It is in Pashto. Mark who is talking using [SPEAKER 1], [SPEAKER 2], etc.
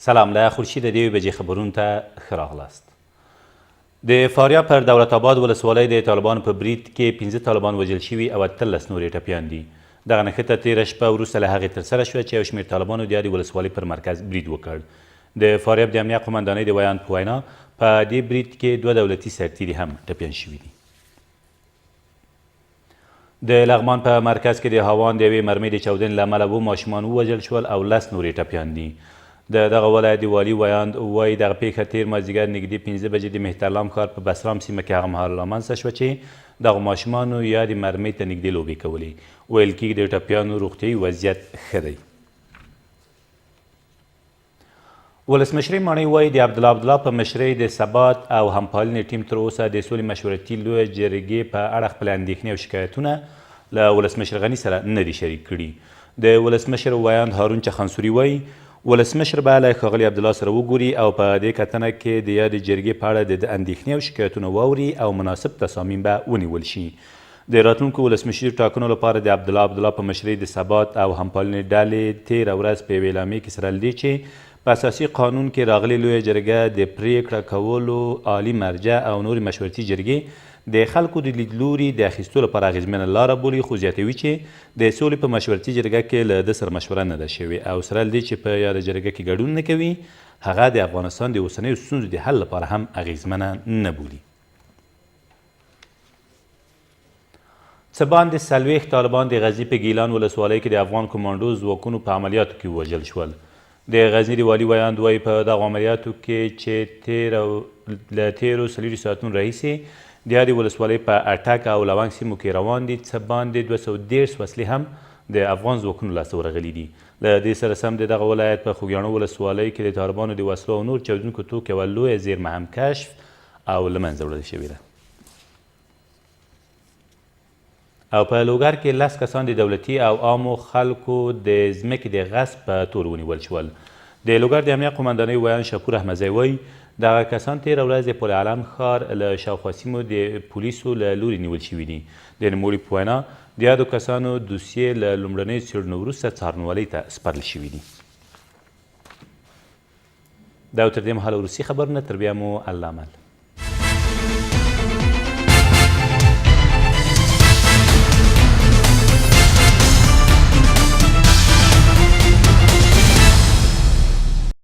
[SPEAKER 1] سلام، له خورشید د 2 بجې خبرونو ته ښه راغلاست. د فاریاب پر دولت آباد ولسوالۍ د طالبانو په برید کې 15 طالبان وژل شوي او 18 نور یې ټپیان دي. دغه نښته تېره شپه وروسته له هغې ترسره شوه چې یو شمېر طالبانو د یادې ولسوالۍ پر مرکز برید وکړ. د فاریاب د امنیه قمندانۍ د ویاند په وینا په دې برید کې 2 دولتي سرتیري هم ټپیان شوي دي. د لغمان په مرکز کې د هاوان د یوې مرمۍ د چاودنې له امله 2 ماشومان ووژل شول او 10 نور یې ټپیان دي. د دغه ولایت د والي ویاند وایي دغه پیښه تېر مازدیګر نږدې 15 بجې د مهترلام ښار په بسرام سیمه کې هغه مهال رامنځته شوه چې دغو ماشومانو یا د مرمۍ ته نږدې لوبې کولې. ویل کېږي د ټپیانو روغتیایي وضعیت ښه دی. ولسمشرۍ ماڼۍ وایي د عبدالله په مشرۍ د ثبات او همپالنې ټیم تر اوسه د سولې مشورتي لویې جرګې په اړه خپل اندېښنې او شکایتونه له ولسمشر غني سره نه دي شریک کړي. د ولسمشر ویاند هارون چخانسوري وایي ولسمشر به له ښاغلي عبدالله سره وګوري او په دې کتنه کې د یادې جرګې په اړه د اندېښنې او شکایتونه واوري او مناسب تصامیم به ونیول شي. د راتلونکو ولسمشري ټاکنو لپاره د عبدالله په مشرۍ د ثبات او همپالنې ډلې تېره ورځ په یوې اعلامیې کې سره له دې چې په اساسي قانون کې راغلې لویه جرګه د پریکړه کولو عالي مرجع او نورې مشورتي جرګې د خلکو د لیدلوري د اخیستو لپاره اغېزمنه لاره بولي، خو زیاتوي چې د سولې په مشورتي جرګه کې له ده سره مشوره نه ده شوې او سره له دې چې په یاده جرګه کې ګډون نه کوي هغه د افغانستان د اوسنیو ستونزو د حل لپاره هم اغېزمنه نه بولي. څه باندې 40 طالبان د غزني په ګیلان ولسوالۍ کې د افغان کمانډو ځواکونو په عملیاتو کې ووژل شول. د غزني د والي ویاند وایي په دغو عملیاتو کې چې له تېرو 40 ساعتونو راهیسې د یادې ولسوالۍ په اټک او لونګ سیمو کې روان دي. څه باندې 213 وسلې هم د افغان ځواکونو لاسته ورغلي دي. له دې سره سم د دغه ولایت په خوږیاڼو ولسوالۍ کې د طالبانو د وسلو او نور چاودونکو توکو یوه لویه زیرمه هم کشف او له منځه وړل شوې ده. او په لوګر کې 10 کسان د دولتي او عامو خلکو د ځمکې د غصب په تور ونیول شول. د لوګر د امنیه قمندانۍ ویاند شاپور احمدزی وایي دغه کسان تېره ورځ د پل علم ښار له شاوخوا سیمو د پولیسو له لوري نیول شوي دي. د نوموړي په وینا د یادو کسانو دوسیې له لومړنیو څېړنو وروسته څارنوالۍ ته سپارل شوي دي. دا تر دې مهاله وروستي خبرونه، تر بیا مو الله مل.